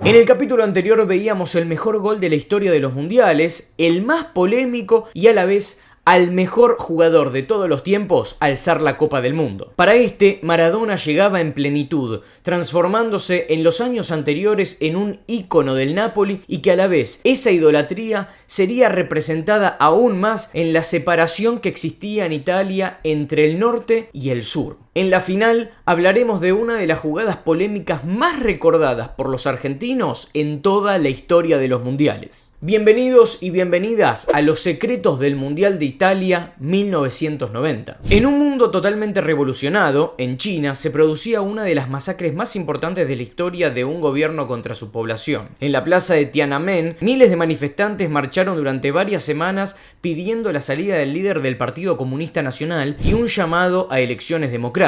En el capítulo anterior veíamos el mejor gol de la historia de los mundiales, el más polémico y a la vez al mejor jugador de todos los tiempos alzar la Copa del Mundo. Para este, Maradona llegaba en plenitud, transformándose en los años anteriores en un ícono del Napoli y que a la vez esa idolatría sería representada aún más en la separación que existía en Italia entre el norte y el sur. En la final hablaremos de una de las jugadas polémicas más recordadas por los argentinos en toda la historia de los mundiales. Bienvenidos y bienvenidas a Los Secretos del Mundial de Italia 1990. En un mundo totalmente revolucionado, en China se producía una de las masacres más importantes de la historia de un gobierno contra su población. En la plaza de Tiananmen, miles de manifestantes marcharon durante varias semanas pidiendo la salida del líder del Partido Comunista Nacional y un llamado a elecciones democráticas.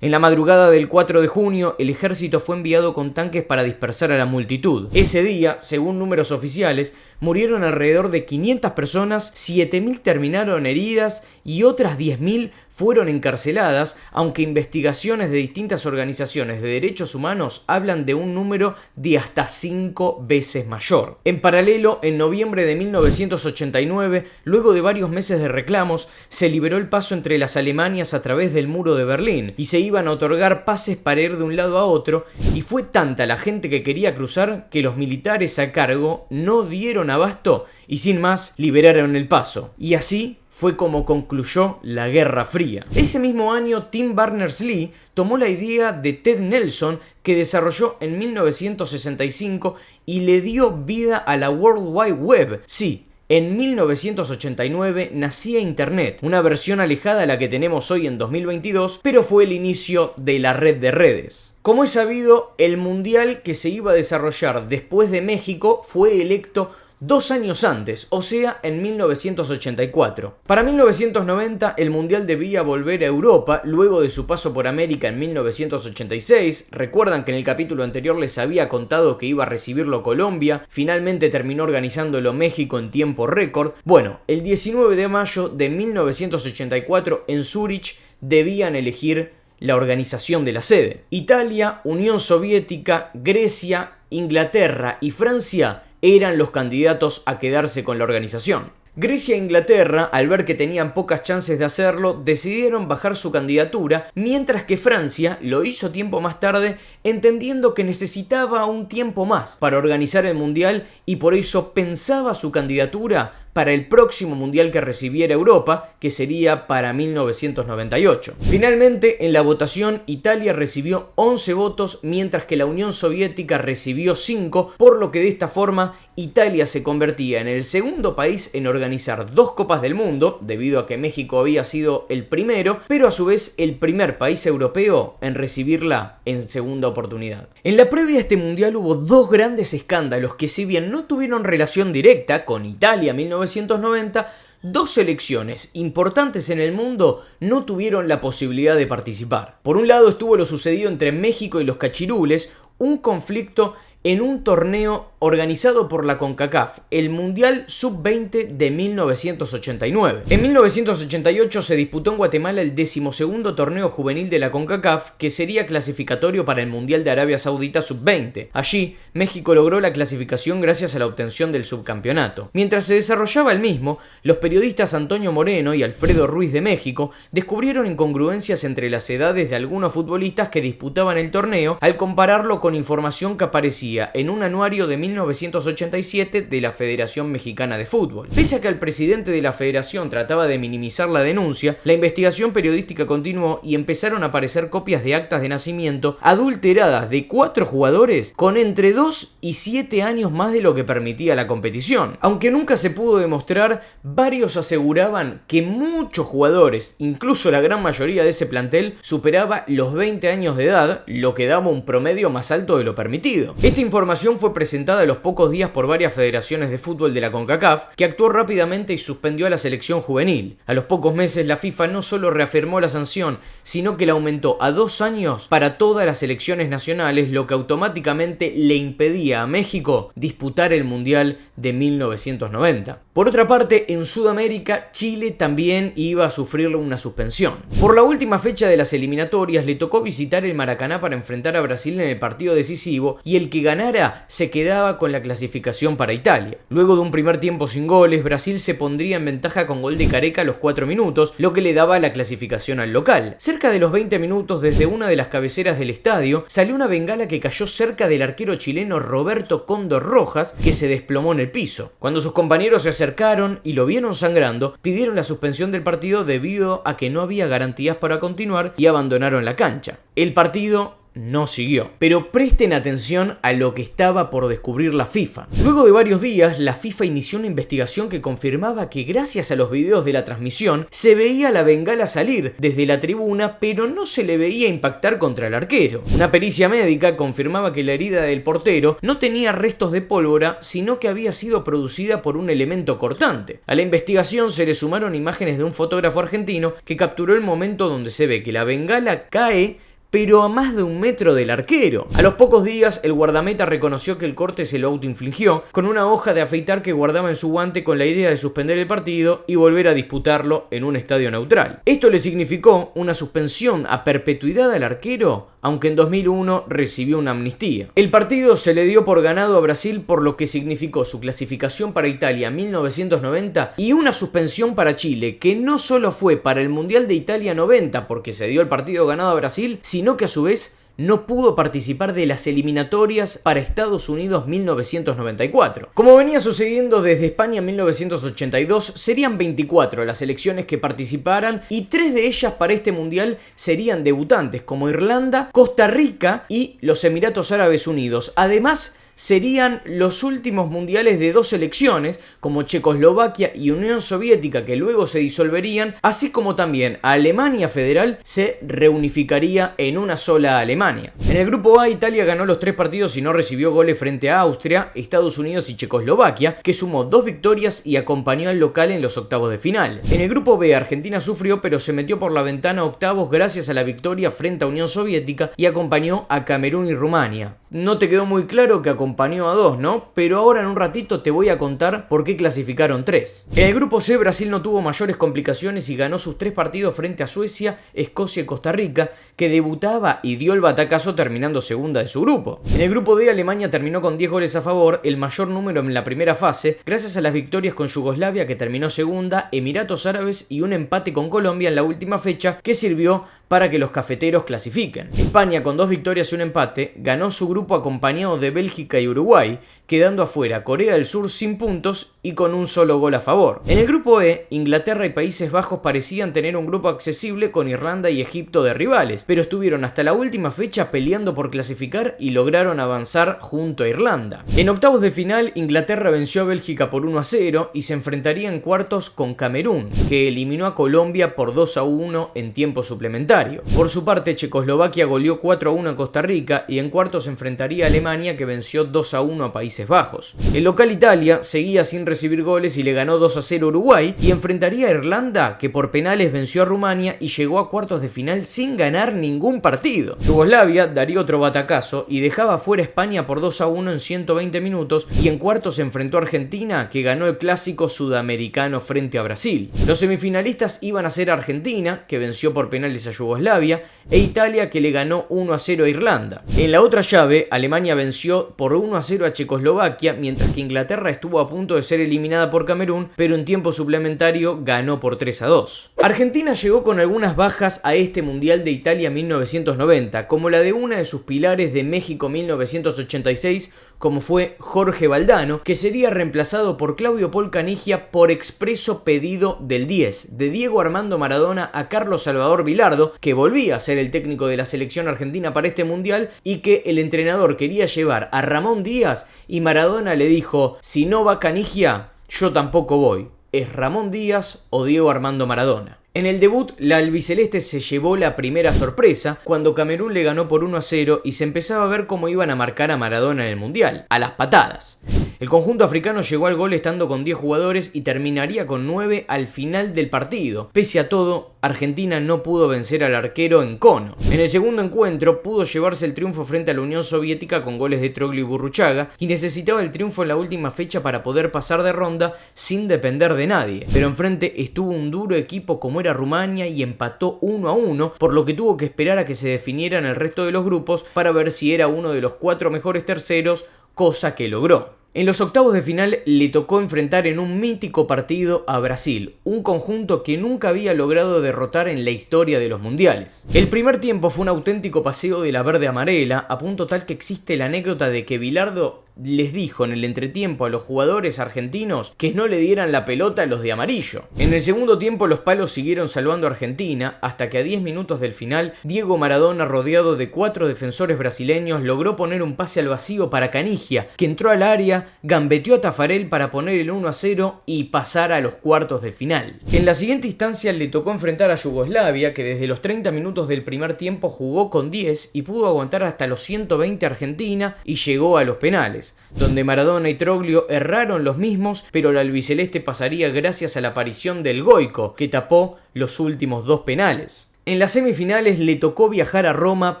En la madrugada del 4 de junio, el ejército fue enviado con tanques para dispersar a la multitud. Ese día, según números oficiales, murieron alrededor de 500 personas, 7.000 terminaron heridas y otras 10.000 fueron encarceladas, aunque investigaciones de distintas organizaciones de derechos humanos hablan de un número de hasta 5 veces mayor. En paralelo, en noviembre de 1989, luego de varios meses de reclamos, se liberó el paso entre las Alemanias a través del muro de Berlín y se iban a otorgar pases para ir de un lado a otro, y fue tanta la gente que quería cruzar que los militares a cargo no dieron abasto y sin más liberaron el paso. Y así fue como concluyó la Guerra Fría. Ese mismo año, Tim Berners-Lee tomó la idea de Ted Nelson que desarrolló en 1965 y le dio vida a la World Wide Web. Sí, en 1989 nacía Internet, una versión alejada a la que tenemos hoy en 2022, pero fue el inicio de la red de redes. Como es sabido, el mundial que se iba a desarrollar después de México fue electo 2 años antes, o sea, en 1984. Para 1990, el Mundial debía volver a Europa, luego de su paso por América en 1986. Recuerdan que en el capítulo anterior les había contado que iba a recibirlo Colombia, finalmente terminó organizándolo México en tiempo récord. Bueno, el 19 de mayo de 1984, en Zúrich, debían elegir la organización de la sede. Italia, Unión Soviética, Grecia, Inglaterra y Francia eran los candidatos a quedarse con la organización. Grecia e Inglaterra, al ver que tenían pocas chances de hacerlo, decidieron bajar su candidatura, mientras que Francia lo hizo tiempo más tarde, entendiendo que necesitaba un tiempo más para organizar el mundial y por eso pensaba su candidatura para el próximo mundial que recibiera Europa, que sería para 1998. Finalmente, en la votación, Italia recibió 11 votos, mientras que la Unión Soviética recibió 5, por lo que de esta forma Italia se convertía en el segundo país en organizar 2 Copas del Mundo, debido a que México había sido el primero, pero a su vez el primer país europeo en recibirla en segunda oportunidad. En la previa a este mundial hubo 2 grandes escándalos que, si bien no tuvieron relación directa con Italia 1990, 2 selecciones importantes en el mundo no tuvieron la posibilidad de participar. Por un lado estuvo lo sucedido entre México y los Cachirules, un conflicto en un torneo organizado por la CONCACAF, el Mundial Sub-20 de 1989. En 1988 se disputó en Guatemala el 12º torneo juvenil de la CONCACAF, que sería clasificatorio para el Mundial de Arabia Saudita Sub-20. Allí, México logró la clasificación gracias a la obtención del subcampeonato. Mientras se desarrollaba el mismo, los periodistas Antonio Moreno y Alfredo Ruiz de México descubrieron incongruencias entre las edades de algunos futbolistas que disputaban el torneo al compararlo con información que aparecía en un anuario de 1987 de la Federación Mexicana de Fútbol. Pese a que el presidente de la federación trataba de minimizar la denuncia, la investigación periodística continuó y empezaron a aparecer copias de actas de nacimiento adulteradas de 4 jugadores con entre 2 y 7 años más de lo que permitía la competición. Aunque nunca se pudo demostrar, varios aseguraban que muchos jugadores, incluso la gran mayoría de ese plantel, superaba los 20 años de edad, lo que daba un promedio más alto de lo permitido. Esta información fue presentada a los pocos días por varias federaciones de fútbol de la CONCACAF, que actuó rápidamente y suspendió a la selección juvenil. A los pocos meses la FIFA no solo reafirmó la sanción, sino que la aumentó a 2 años para todas las selecciones nacionales, lo que automáticamente le impedía a México disputar el Mundial de 1990. Por otra parte, en Sudamérica, Chile también iba a sufrir una suspensión. Por la última fecha de las eliminatorias le tocó visitar el Maracaná para enfrentar a Brasil en el partido decisivo, y el que ganara se quedaba con la clasificación para Italia. Luego de un primer tiempo sin goles, Brasil se pondría en ventaja con gol de Careca a los 4 minutos, lo que le daba la clasificación al local. Cerca de los 20 minutos, desde una de las cabeceras del estadio, salió una bengala que cayó cerca del arquero chileno Roberto Cóndor Rojas, que se desplomó en el piso. Cuando sus compañeros se acercaron y lo vieron sangrando, pidieron la suspensión del partido debido a que no había garantías para continuar y abandonaron la cancha. El partido no siguió. Pero presten atención a lo que estaba por descubrir la FIFA. Luego de varios días, la FIFA inició una investigación que confirmaba que gracias a los videos de la transmisión se veía la bengala salir desde la tribuna, pero no se le veía impactar contra el arquero. Una pericia médica confirmaba que la herida del portero no tenía restos de pólvora, sino que había sido producida por un elemento cortante. A la investigación se le sumaron imágenes de un fotógrafo argentino que capturó el momento donde se ve que la bengala cae, pero a más de 1 metro del arquero. A los pocos días, el guardameta reconoció que el corte se lo autoinfligió con una hoja de afeitar que guardaba en su guante, con la idea de suspender el partido y volver a disputarlo en un estadio neutral. Esto le significó una suspensión a perpetuidad al arquero, aunque en 2001 recibió una amnistía. El partido se le dio por ganado a Brasil, por lo que significó su clasificación para Italia 1990 y una suspensión para Chile, que no solo fue para el Mundial de Italia 90 porque se dio el partido ganado a Brasil, sino que a su vez no pudo participar de las eliminatorias para Estados Unidos 1994. Como venía sucediendo desde España 1982, serían 24 las selecciones que participaran y 3 de ellas para este mundial serían debutantes, como Irlanda, Costa Rica y los Emiratos Árabes Unidos. Además, serían los últimos mundiales de 2 selecciones, como Checoslovaquia y Unión Soviética, que luego se disolverían, así como también Alemania Federal se reunificaría en una sola Alemania. En el grupo A, Italia ganó los 3 partidos y no recibió goles frente a Austria, Estados Unidos y Checoslovaquia, que sumó 2 victorias y acompañó al local en los octavos de final. En el grupo B, Argentina sufrió, pero se metió por la ventana a octavos gracias a la victoria frente a Unión Soviética y acompañó a Camerún y Rumania. No te quedó muy claro que acompañó a 2, ¿no? Pero ahora en un ratito te voy a contar por qué clasificaron 3. En el grupo C, Brasil no tuvo mayores complicaciones y ganó sus 3 partidos frente a Suecia, Escocia y Costa Rica, que debutaba y dio el batacazo terminando segunda de su grupo. En el grupo D, Alemania terminó con 10 goles a favor, el mayor número en la primera fase, gracias a las victorias con Yugoslavia, que terminó segunda, Emiratos Árabes y un empate con Colombia en la última fecha, que sirvió para que los cafeteros clasifiquen. España, con 2 victorias y un empate, ganó su grupo acompañado de Bélgica y Uruguay, quedando afuera Corea del Sur sin puntos y con un solo gol a favor. En el grupo E, Inglaterra y Países Bajos parecían tener un grupo accesible, con Irlanda y Egipto de rivales, pero estuvieron hasta la última fecha peleando por clasificar y lograron avanzar junto a Irlanda. En octavos de final, Inglaterra venció a Bélgica por 1-0 y se enfrentaría en cuartos con Camerún, que eliminó a Colombia por 2-1 en tiempo suplementario. Por su parte, Checoslovaquia goleó 4-1 a Costa Rica y en cuartos se enfrentaría a Alemania, que venció 2-1 a Países Bajos. El local Italia seguía sin recibir goles y le ganó 2-0 a Uruguay, y enfrentaría a Irlanda, que por penales venció a Rumania y llegó a cuartos de final sin ganar ningún partido. Yugoslavia daría otro batacazo y dejaba fuera a España por 2-1 en 120 minutos, y en cuartos se enfrentó a Argentina, que ganó el clásico sudamericano frente a Brasil. Los semifinalistas iban a ser Argentina, que venció por penales a Yugoslavia, e Italia, que le ganó 1-0 a Irlanda. En la otra llave, Alemania venció por 1-0 a Checoslovaquia, mientras que Inglaterra estuvo a punto de ser eliminada por Camerún, pero en tiempo suplementario ganó por 3-2. Argentina llegó con algunas bajas a este Mundial de Italia 1990, como la de una de sus pilares de México 1986, como fue Jorge Valdano, que sería reemplazado por Claudio Paul Canigia por expreso pedido del 10, de Diego Armando Maradona a Carlos Salvador Vilardo, que volvía a ser el técnico de la selección argentina para este mundial, y que el entrenador quería llevar a Ramón Díaz y Maradona le dijo: si no va Canigia, yo tampoco voy. Es Ramón Díaz o Diego Armando Maradona. En el debut, la albiceleste se llevó la primera sorpresa cuando Camerún le ganó por 1-0 y se empezaba a ver cómo iban a marcar a Maradona en el Mundial, a las patadas. El conjunto africano llegó al gol estando con 10 jugadores y terminaría con 9 al final del partido. Pese a todo, Argentina no pudo vencer al arquero N'Kono. En el segundo encuentro pudo llevarse el triunfo frente a la Unión Soviética con goles de Troglio y Burruchaga y necesitaba el triunfo en la última fecha para poder pasar de ronda sin depender de nadie. Pero enfrente estuvo un duro equipo como era Rumania y empató 1-1, por lo que tuvo que esperar a que se definieran el resto de los grupos para ver si era uno de los 4 mejores terceros, cosa que logró. En los octavos de final le tocó enfrentar en un mítico partido a Brasil, un conjunto que nunca había logrado derrotar en la historia de los mundiales. El primer tiempo fue un auténtico paseo de la verde amarela, a punto tal que existe la anécdota de que Bilardo les dijo en el entretiempo a los jugadores argentinos que no le dieran la pelota a los de amarillo. En el segundo tiempo los palos siguieron salvando a Argentina hasta que a 10 minutos del final Diego Maradona, rodeado de 4 defensores brasileños, logró poner un pase al vacío para Canigia, que entró al área, gambeteó a Tafarel para poner el 1-0 y pasar a los cuartos de final. En la siguiente instancia le tocó enfrentar a Yugoslavia, que desde los 30 minutos del primer tiempo jugó con 10 y pudo aguantar hasta los 120 a Argentina y llegó a los penales, donde Maradona y Troglio erraron los mismos, pero la albiceleste pasaría gracias a la aparición del Goico, que tapó los últimos 2 penales. En las semifinales le tocó viajar a Roma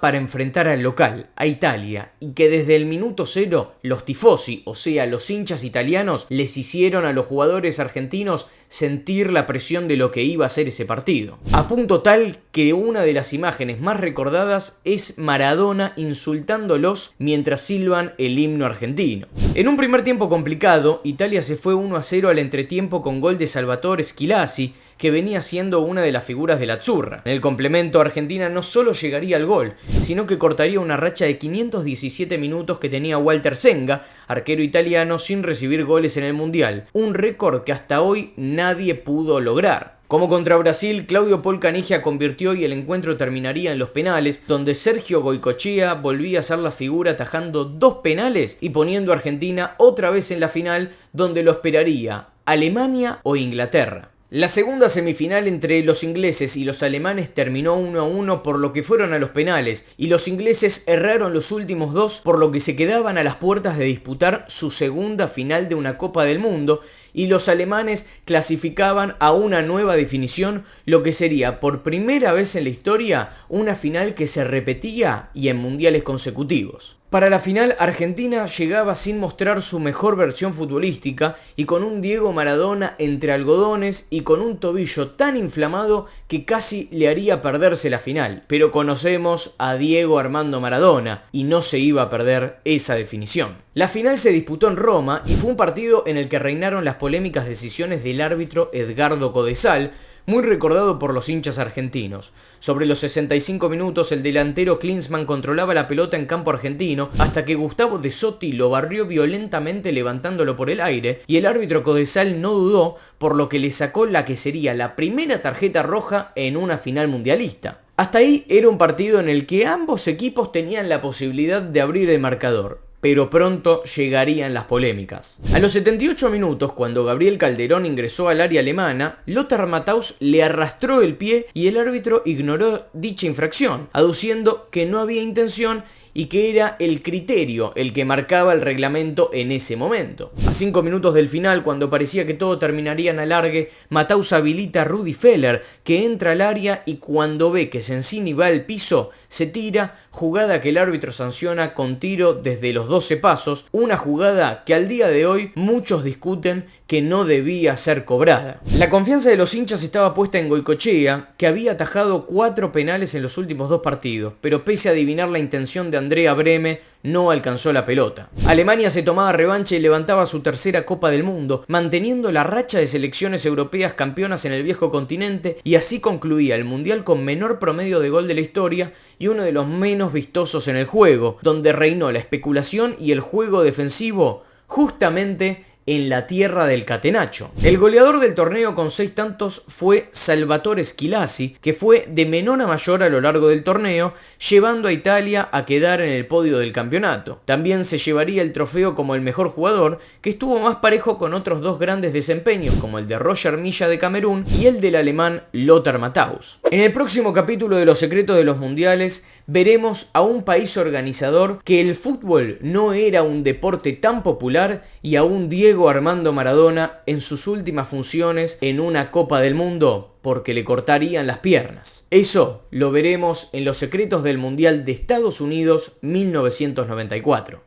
para enfrentar al local, a Italia, y que desde el minuto 0 los tifosi, o sea los hinchas italianos, les hicieron a los jugadores argentinos sentir la presión de lo que iba a ser ese partido. A punto tal que una de las imágenes más recordadas es Maradona insultándolos mientras silban el himno argentino. En un primer tiempo complicado, Italia se fue 1-0 al entretiempo con gol de Salvatore Schillaci, que venía siendo una de las figuras de la Azzurra. En el complemento, Argentina no solo llegaría al gol, sino que cortaría una racha de 517 minutos que tenía Walter Senga, arquero italiano, sin recibir goles en el Mundial, un récord que hasta hoy nadie pudo lograr. Como contra Brasil, Claudio Paul Canigia convirtió y el encuentro terminaría en los penales, donde Sergio Goicoechea volvía a ser la figura atajando 2 penales y poniendo a Argentina otra vez en la final, donde lo esperaría Alemania o Inglaterra. La segunda semifinal entre los ingleses y los alemanes terminó 1-1, por lo que fueron a los penales, y los ingleses erraron los últimos 2, por lo que se quedaban a las puertas de disputar su segunda final de una Copa del Mundo, y los alemanes clasificaban a una nueva definición, lo que sería por primera vez en la historia una final que se repetía y en mundiales consecutivos. Para la final, Argentina llegaba sin mostrar su mejor versión futbolística y con un Diego Maradona entre algodones y con un tobillo tan inflamado que casi le haría perderse la final. Pero conocemos a Diego Armando Maradona y no se iba a perder esa definición. La final se disputó en Roma y fue un partido en el que reinaron las polémicas decisiones del árbitro Edgardo Codesal, muy recordado por los hinchas argentinos. Sobre los 65 minutos, el delantero Klinsmann controlaba la pelota en campo argentino hasta que Gustavo De Sotti lo barrió violentamente levantándolo por el aire y el árbitro Codesal no dudó, por lo que le sacó la que sería la primera tarjeta roja en una final mundialista. Hasta ahí era un partido en el que ambos equipos tenían la posibilidad de abrir el marcador, pero pronto llegarían las polémicas. A los 78 minutos, cuando Gabriel Calderón ingresó al área alemana, Lothar Matthaus le arrastró el pie y el árbitro ignoró dicha infracción, aduciendo que no había intención y que era el criterio el que marcaba el reglamento en ese momento. A 5 minutos del final, cuando parecía que todo terminaría en alargue, Matthaus habilita a Rudi Feller, que entra al área y cuando ve que Sensini va al piso, se tira, jugada que el árbitro sanciona con tiro desde los 12 pasos, una jugada que al día de hoy muchos discuten que no debía ser cobrada. La confianza de los hinchas estaba puesta en Goicoechea, que había atajado 4 penales en los últimos 2 partidos, pero pese a adivinar la intención de Andrea Brehme, no alcanzó la pelota. Alemania se tomaba revancha y levantaba su tercera Copa del Mundo, manteniendo la racha de selecciones europeas campeonas en el viejo continente, y así concluía el mundial con menor promedio de gol de la historia y uno de los menos vistosos en el juego, donde reinó la especulación y el juego defensivo justamente en la tierra del catenacho. El goleador del torneo con 6 tantos fue Salvatore Schillaci, que fue de menor a mayor a lo largo del torneo, llevando a Italia a quedar en el podio del campeonato. También se llevaría el trofeo como el mejor jugador, que estuvo más parejo con otros 2 grandes desempeños, como el de Roger Milla de Camerún y el del alemán Lothar Matthaus. En el próximo capítulo de Los secretos de los mundiales veremos a un país organizador que el fútbol no era un deporte tan popular y a un Diego Armando Maradona en sus últimas funciones en una Copa del Mundo porque le cortarían las piernas. Eso lo veremos en Los secretos del Mundial de Estados Unidos 1994.